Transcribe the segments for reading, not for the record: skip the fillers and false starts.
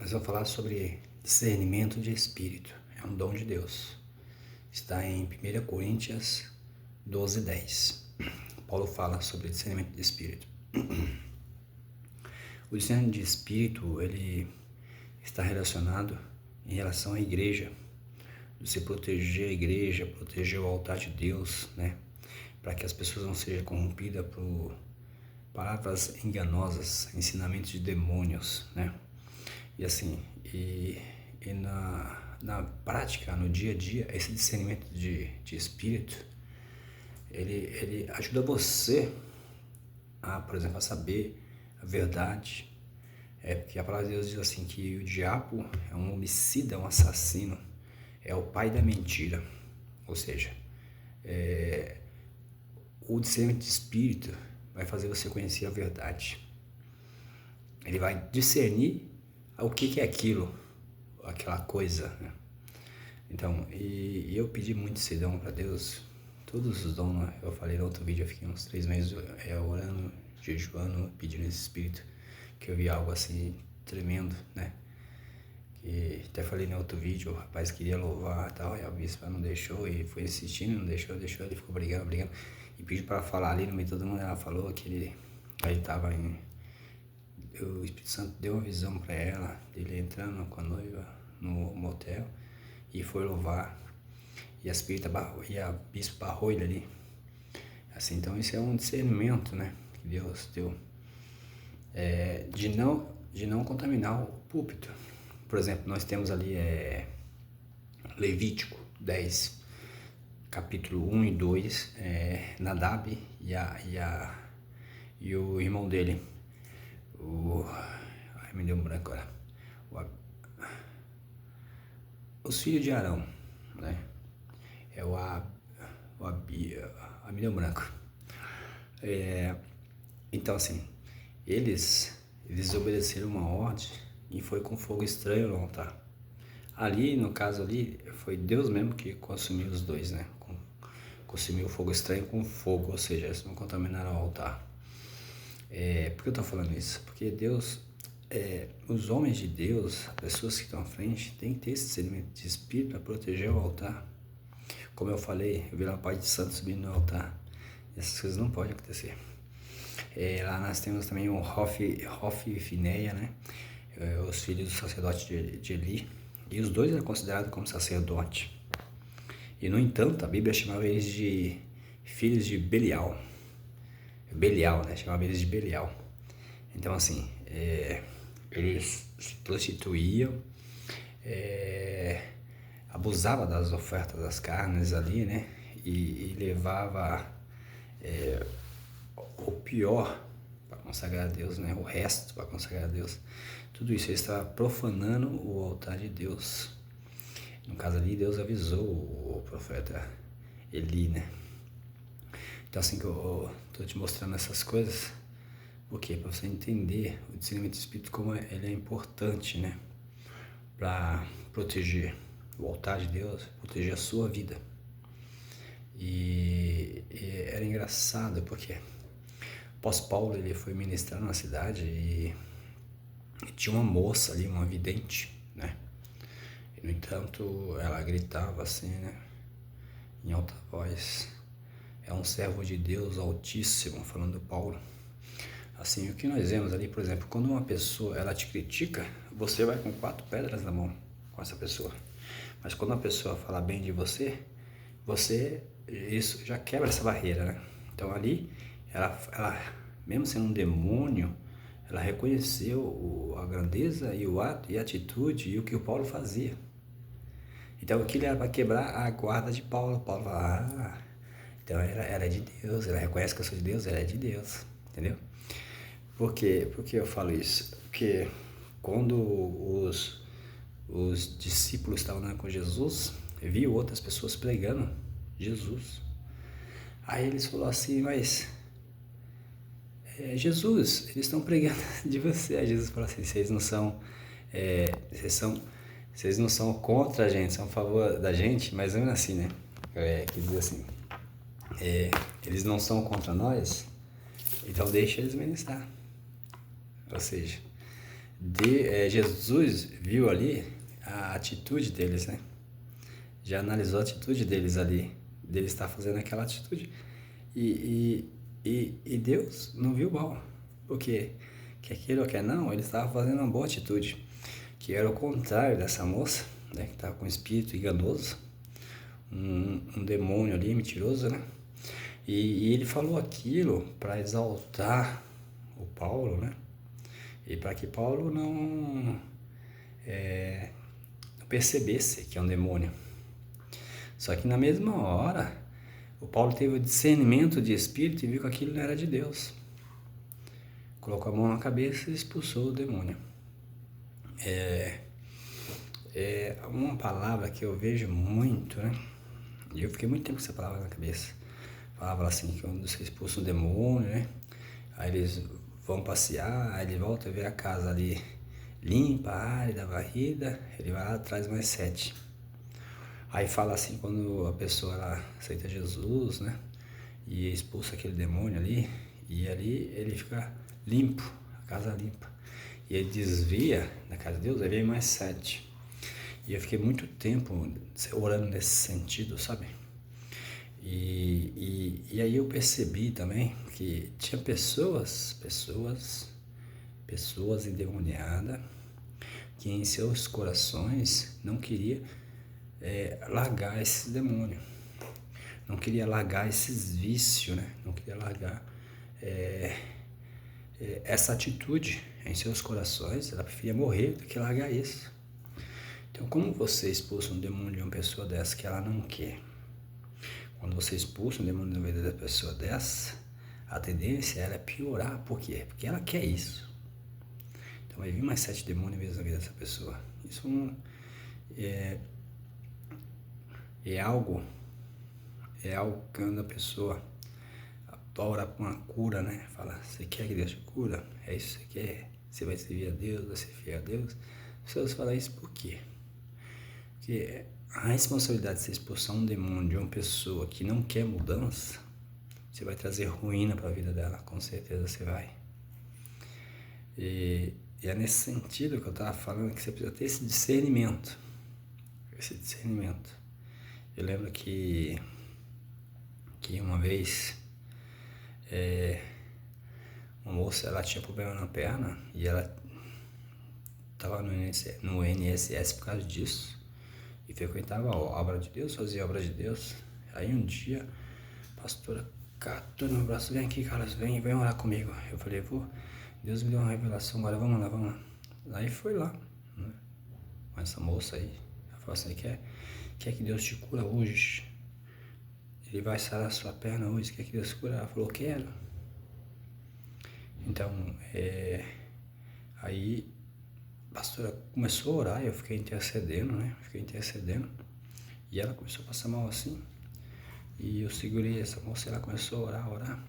Nós vamos falar sobre discernimento de espírito. É um dom de Deus. Está em 1 Coríntios 12:10. Paulo fala sobre discernimento de espírito. O discernimento de espírito, ele está relacionado em relação à igreja. Você proteger a igreja, proteger o altar de Deus, né? Para que as pessoas não sejam corrompidas por palavras enganosas, ensinamentos de demônios, né? E assim, na prática, no dia a dia, esse discernimento de espírito, ele ajuda você por exemplo, a saber a verdade. Porque a palavra de Deus diz assim, que o diabo é um homicida, um assassino, é o pai da mentira. Ou seja, o discernimento de espírito vai fazer você conhecer a verdade. Ele vai discernir o que é aquilo, aquela coisa, né? Então, e eu pedi muito esse dom para Deus, todos os dons, né? Eu falei no outro vídeo, eu fiquei uns 3 meses orando, jejuando, pedindo esse espírito, que eu vi algo assim tremendo, né? Que até falei no outro vídeo, o rapaz queria louvar e tal, e a bispa não deixou, e foi insistindo, não deixou, ele ficou brigando, e pediu para falar ali no meio de todo mundo. Ela falou que ele estava em... O Espírito Santo deu uma visão para ela, dele entrando com a noiva no motel, e foi louvar, e a bispa barrou ele ali. Assim, então isso é um discernimento, né, que Deus deu, de não contaminar o púlpito. Por exemplo, nós temos ali Levítico 10, capítulo 1 e 2, Nadab e o irmão dele, me deu um branco agora, os filhos de Arão, né? Me deu um branco. Então assim, eles obedeceram uma ordem e foi com fogo estranho no altar. Ali, no caso ali, foi Deus mesmo que consumiu os dois, né? Consumiu o fogo estranho com fogo, ou seja, eles não contaminaram o altar. Por que eu estou falando isso? Porque Deus, os homens de Deus, as pessoas que estão à frente, tem que ter esse discernimento de espírito para proteger o altar. Como eu falei, eu vi lá o Pai de Santo subindo no altar. Essas coisas não podem acontecer. Lá nós temos também o Hofni e Finéia, né? Os filhos do sacerdote de Eli. E os dois eram considerados como sacerdote. E no entanto, a Bíblia chamava eles de filhos de Belial. Belial, né? Chamava eles de Belial. Então assim, eles se prostituíam, abusava das ofertas das carnes ali, né? E levava o pior para consagrar a Deus, né? O resto para consagrar a Deus. Tudo isso, ele estava profanando o altar de Deus. No caso ali, Deus avisou o profeta Eli, né? Então assim que eu estou te mostrando essas coisas, por quê? Para você entender o discernimento do espírito, como ele é importante, né? Para proteger o altar de Deus, proteger a sua vida. E era engraçado porque Paulo ele foi ministrar na cidade e tinha uma moça ali, uma vidente, né? E, no entanto, ela gritava assim, né, em alta voz: é um servo de Deus Altíssimo, falando Paulo. Assim, o que nós vemos ali, por exemplo, quando uma pessoa ela te critica, você vai com 4 pedras na mão com essa pessoa. Mas quando uma pessoa fala bem de você, isso já quebra essa barreira, né? Então ali, ela mesmo sendo um demônio, ela reconheceu a grandeza e o ato e a atitude e o que o Paulo fazia. Então aquilo era para quebrar a guarda de Paulo. Paulo fala, então ela é de Deus, ela reconhece que eu sou de Deus, ela é de Deus, entendeu? Por que eu falo isso? Porque quando os discípulos estavam andando com Jesus, viu outras pessoas pregando Jesus. Aí eles falaram assim, mas Jesus, eles estão pregando de você. Aí Jesus falou assim, vocês não são contra a gente, são a favor da gente, mas não é assim, né? Quer dizer assim, eles não são contra nós, então deixa eles ministrar. Ou seja, Jesus viu ali a atitude deles, né? Já analisou a atitude deles ali, deles estar fazendo aquela atitude. E Deus não viu mal, porque quer queira ou quer não, ele estava fazendo uma boa atitude, que era o contrário dessa moça, né, que estava com um espírito enganoso, um demônio ali, mentiroso, né? E ele falou aquilo para exaltar o Paulo, né? E para que Paulo não percebesse que é um demônio. Só que na mesma hora, o Paulo teve o discernimento de espírito e viu que aquilo não era de Deus. Colocou a mão na cabeça e expulsou o demônio. É uma palavra que eu vejo muito, né? E eu fiquei muito tempo com essa palavra na cabeça. Falava assim, que quando você expulsa um demônio, né? Aí eles vão passear, aí ele volta a ver a casa ali limpa, árida, varrida, ele vai lá, traz mais 7. Aí fala assim, quando a pessoa ela aceita Jesus, né? E expulsa aquele demônio ali, e ali ele fica limpo, a casa limpa. E ele desvia da casa de Deus, aí vem mais 7. E eu fiquei muito tempo orando nesse sentido, sabe? E aí eu percebi também que tinha pessoas endemoniadas que em seus corações não queria largar esse demônio, não queria largar esses vícios, né? Não queria largar essa atitude em seus corações. Ela preferia morrer do que largar isso. Então, como você expulsa um demônio de uma pessoa dessa que ela não quer? Quando você expulsa um demônio da vida da pessoa dessa, a tendência é ela piorar. Por quê? Porque ela quer isso. Então vai vir mais 7 demônios vezes na vida dessa pessoa. Isso é algo que quando a pessoa ora com uma cura, né? Fala, você quer que Deus te cura? É isso que você quer? Você vai servir a Deus, vai ser fiel a Deus? As pessoas falam isso por quê? Porque a responsabilidade de você expulsar um demônio de uma pessoa que não quer mudança, você vai trazer ruína para a vida dela, com certeza você vai. E é nesse sentido que eu estava falando, que você precisa ter esse discernimento. Eu lembro que uma vez uma moça, ela tinha problema na perna e ela estava no INSS por causa disso. E frequentava a obra de Deus, fazia a obra de Deus. Aí um dia, a pastora catou no meu braço, vem aqui, Carlos, vem orar comigo. Eu falei, pô, Deus me deu uma revelação, agora vamos lá. Aí foi lá, né? Com essa moça aí. Ela falou assim, quer que Deus te cura hoje? Ele vai sarar a sua perna hoje, quer que Deus te cura? Ela falou, quero. Então, aí a pastora começou a orar, eu fiquei intercedendo, né? E ela começou a passar mal assim. E eu segurei essa moça, ela começou a orar.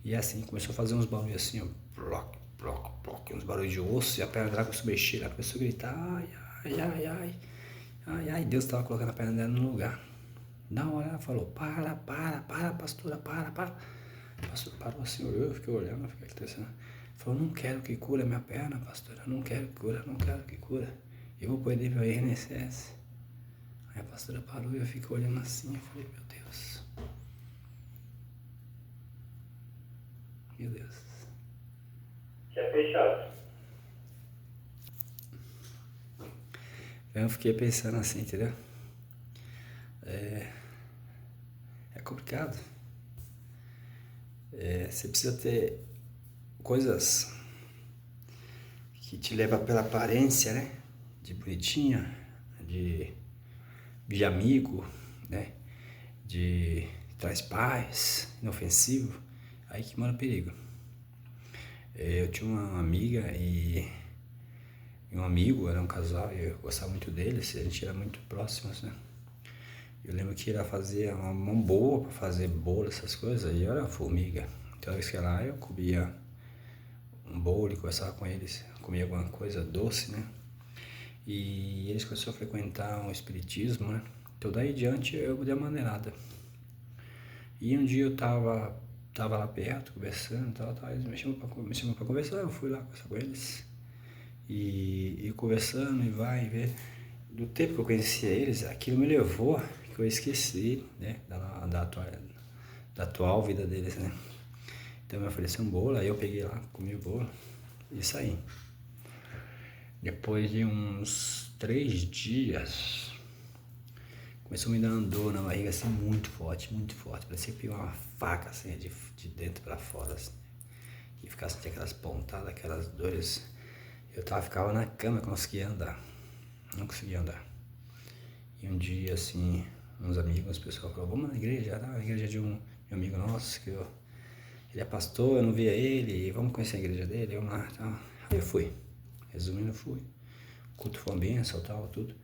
E assim, começou a fazer uns barulhos assim, ó. Ploc, ploc, ploc, uns barulhos de osso. E a perna dela começou a mexer, ela começou a gritar, ai. Deus estava colocando a perna dela no lugar. Na hora ela falou, para, pastora, para. A pastora parou assim, eu fiquei olhando, fiquei acontecendo. Falou, não quero que cura minha perna, pastora, não quero que cura. Eu vou poder ver o INSS. Aí a pastora parou e eu fiquei olhando assim, eu falei, meu Deus. Já fechado. Eu fiquei pensando assim, entendeu? É complicado. Você precisa ter coisas que te levam pela aparência, né? De bonitinha, de amigo, né? De traz paz, inofensivo. Aí que mora o perigo. Eu tinha uma amiga e um amigo, era um casal, e eu gostava muito deles, a gente era muito próximos, né? Eu lembro que ela fazia uma mão boa para fazer bolo, essas coisas, e eu era formiga. Então, eu ia lá, eu comia um bolo e conversava com eles, comia alguma coisa doce, né? E eles começaram a frequentar o espiritismo, né? Então, daí em diante, eu dei uma maneirada. E um dia eu tava lá perto, conversando e tal, eles me chamam pra conversar, eu fui lá conversar com eles. E conversando e vai e vê. Do tempo que eu conhecia eles, aquilo me levou, que eu esqueci, né, da atual vida deles, né. Então me ofereceu um bolo, aí eu peguei lá, comi o bolo e saí. Depois de uns 3 dias, começou a me dar uma dor na barriga assim muito forte, parecia que pegou uma faca assim de dentro pra fora assim. E ficava sentindo aquelas pontadas, aquelas dores. Ficava na cama, não conseguia andar. E um dia assim, uns amigos, o pessoal falou, vamos na igreja, tá? A igreja de um amigo nosso, ele é pastor, eu não via ele, vamos conhecer a igreja dele, vamos lá, tal. Aí eu fui, resumindo, eu fui. O culto foi uma bênção, tal, tudo.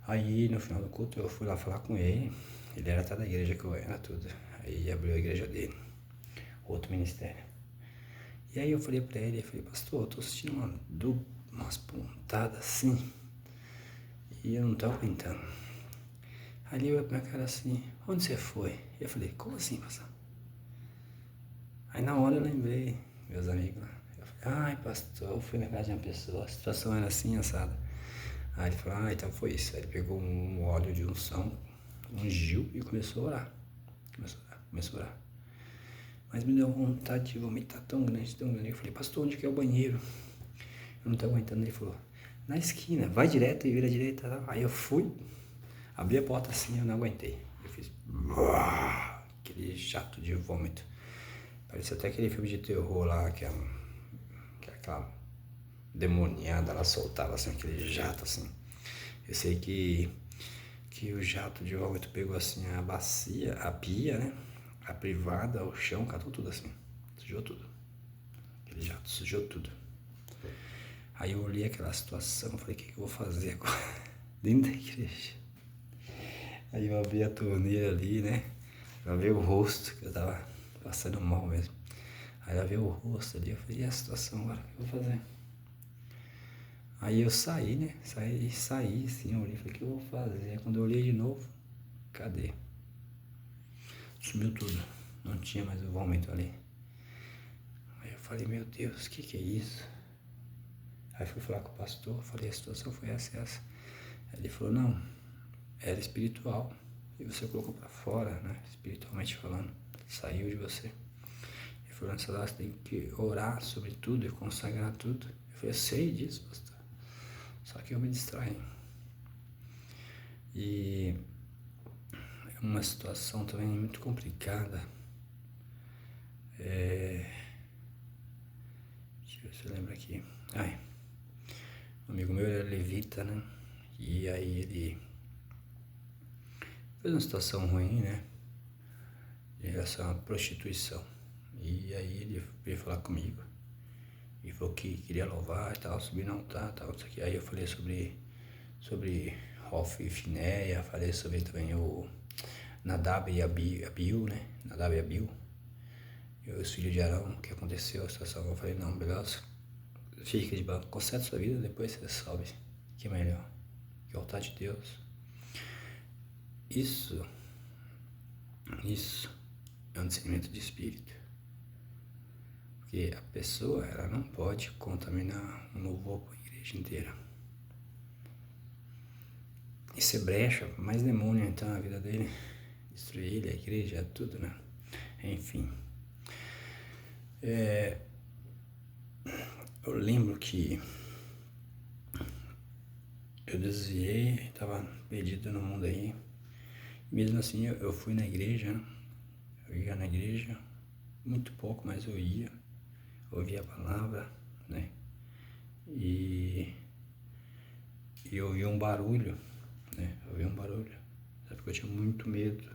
Aí no final do culto eu fui lá falar com ele era até da igreja que eu era, tudo. Aí abriu a igreja dele, outro ministério. E aí eu falei pra ele, pastor, eu tô sentindo umas pontadas assim, e eu não tô aguentando. Aí ele olhou pra minha cara assim, onde você foi? Eu falei, como assim, pastor? Aí na hora eu lembrei, meus amigos lá. Eu falei, ai pastor, eu fui na casa de uma pessoa, a situação era assim, assada. Aí ele falou, então foi isso. Aí ele pegou um óleo de unção, ungiu e começou a orar. Começou a orar. Mas me deu vontade de vomitar tão grande. Eu falei, pastor, onde que é o banheiro? Eu não tô aguentando. Ele falou, na esquina, vai direto e vira direita. Tá? Aí eu fui, abri a porta assim, eu não aguentei. Eu fiz aquele jato de vômito. Parecia até aquele filme de terror lá, que é aquela demoniada, ela soltava assim, aquele jato assim. Eu sei que o jato de vômito pegou assim a bacia, a pia, né? A privada, o chão, catou tudo assim. Sujou tudo. Aquele jato sujou tudo. Aí eu olhei aquela situação, falei, o que eu vou fazer agora? Dentro da igreja. Aí eu abri a torneira ali, né? Eu vi o rosto, que eu tava passando mal mesmo. Aí eu vi o rosto ali, eu falei, e a situação agora? O que eu vou fazer? Aí eu saí, né? Saí assim, eu olhei, falei, o que eu vou fazer? Aí quando eu olhei de novo, cadê? Sumiu tudo, não tinha mais o vômito ali. Aí eu falei, meu Deus, o que é isso? Aí fui falar com o pastor, falei, a situação foi essa. Aí ele falou, não, era espiritual. E você colocou pra fora, né? Espiritualmente falando, saiu de você. Ele falou, nessa hora você tem que orar sobre tudo e consagrar tudo. Eu falei, eu sei disso, pastor. Só que eu me distraí. E é uma situação também muito complicada. Deixa eu ver se eu lembro aqui. Um amigo meu era levita, né? E aí ele fez uma situação ruim, né? Em relação à prostituição. E aí ele veio falar comigo. E falou que queria louvar e tal, subir no altar e tal, isso aqui. Aí eu falei sobre Hof e Finéia, falei sobre também o Nadab e Abiú, né? Nadab e Abiú. E os filhos de Arão, o que aconteceu, a situação. Eu falei, não, beleza. Fica de banco, conserta sua vida, depois você sobe. Que é melhor. Que é o altar de Deus. Isso é um discernimento de espírito. Porque a pessoa, ela não pode contaminar um louvor com a igreja inteira. Isso é brecha, mais demônio então na vida dele. Destruir ele, a igreja, tudo, né? Enfim. Eu lembro que eu desviei, estava perdido no mundo aí. Mesmo assim, eu fui na igreja, né? Eu ia na igreja, muito pouco, mas eu ia. Ouvia a palavra, né? E eu ouvi um barulho, né? Sabe, porque eu tinha muito medo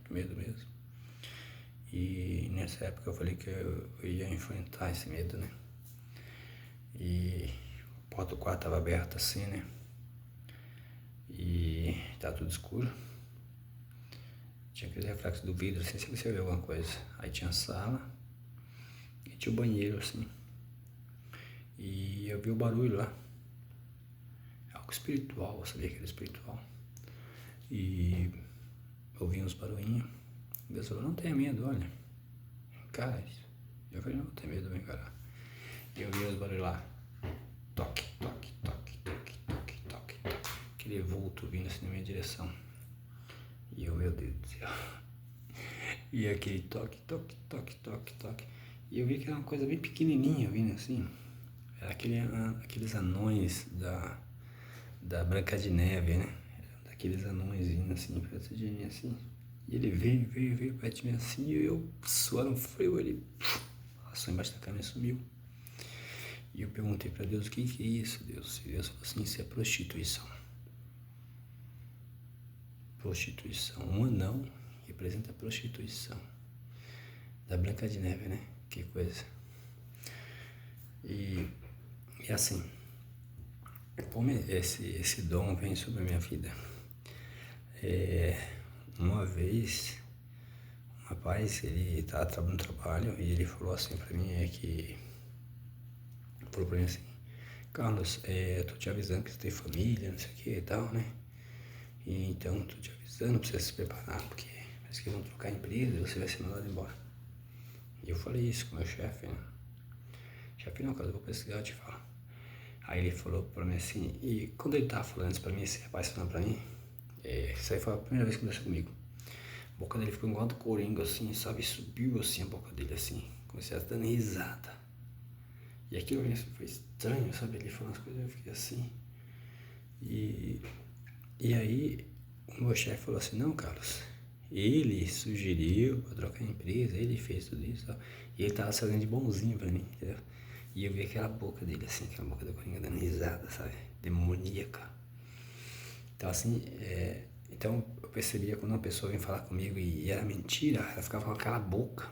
mesmo. E nessa época eu falei que eu ia enfrentar esse medo, né? E a porta do quarto estava aberta assim, né? E tava tudo escuro. Tinha aquele reflexo do vidro, assim, se você vê alguma coisa. Aí tinha a sala e tinha o banheiro, assim. E eu vi o barulho lá. Algo espiritual, eu sabia que era espiritual. E eu ouvi uns barulhinhos. Deus falou, não tenha medo, olha. Encara isso. Eu falei, não tenho medo, vem encarar. E eu vi os barulhos lá. Toque. aquele vulto vindo assim na minha direção. E eu, meu Deus do céu. E aquele toque, toque, toque, toque, toque. E eu vi que era uma coisa bem pequenininha vindo assim. Era aqueles anões da Branca de Neve, né? Daqueles anões vindo assim, perto de mim assim. E ele veio perto de mim assim. E eu suando frio, ele passou embaixo da cama e sumiu. E eu perguntei pra Deus, o que é isso, Deus? E Deus falou assim, isso é prostituição. Prostituição. Um anão representa a prostituição. Da Branca de Neve, né? Que coisa. E assim, como esse dom vem sobre a minha vida. Uma vez, um rapaz, ele estava no trabalho e ele falou assim pra mim, falou pra mim assim, Carlos, tô te avisando que você tem família, não sei o que e tal, né? E então, tô te avisando pra você se preparar, porque parece que vão trocar empresa e você vai ser mandado embora. E eu falei isso com o meu chefe, né? Chefe não, cara, eu vou pesquisar e te falo. Aí ele falou pra mim assim, e quando ele tava falando isso pra mim, esse rapaz falando pra mim, isso aí foi a primeira vez que aconteceu comigo. A boca dele ficou igual do Coringa, assim, sabe? Subiu assim a boca dele, assim. Comecei a dando risada. E aquilo assim, foi estranho, sabe? Ele falando as coisas, eu fiquei assim. E aí o meu chefe falou assim, não, Carlos, ele sugeriu pra trocar a empresa, ele fez tudo isso, tal. E ele tava fazendo de bonzinho pra mim, entendeu? E eu vi aquela boca dele assim, aquela boca do Coringa dando risada, sabe? Demoníaca. Então assim, então eu percebia quando uma pessoa vinha falar comigo e era mentira, ela ficava com aquela boca.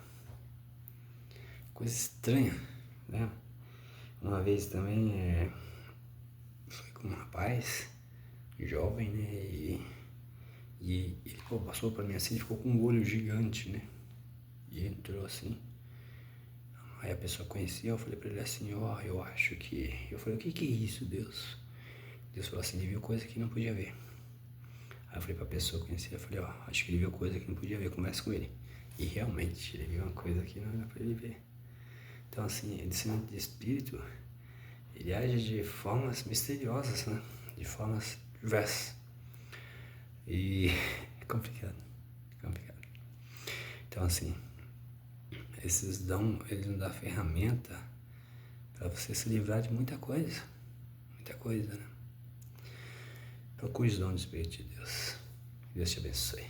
Coisa estranha, né? Uma vez também foi com um rapaz jovem, né? E ele passou pra mim assim, ficou com um olho gigante, né? E entrou assim. Aí a pessoa conhecia, eu falei pra ele assim, eu acho que... Eu falei, o que é isso, Deus? Deus falou assim, ele viu coisa que não podia ver. Aí eu falei pra pessoa conhecia, eu falei, acho que ele viu coisa que não podia ver, conversa com ele. E realmente, ele viu uma coisa que não era pra ele ver. Então assim, o discernimento de espírito, ele age de formas misteriosas, né? De formas diversas. E é complicado. Então assim, esses dons, eles nos dão ferramenta para você se livrar de muita coisa, né? Procure os dons do Espírito de Deus. Deus te abençoe.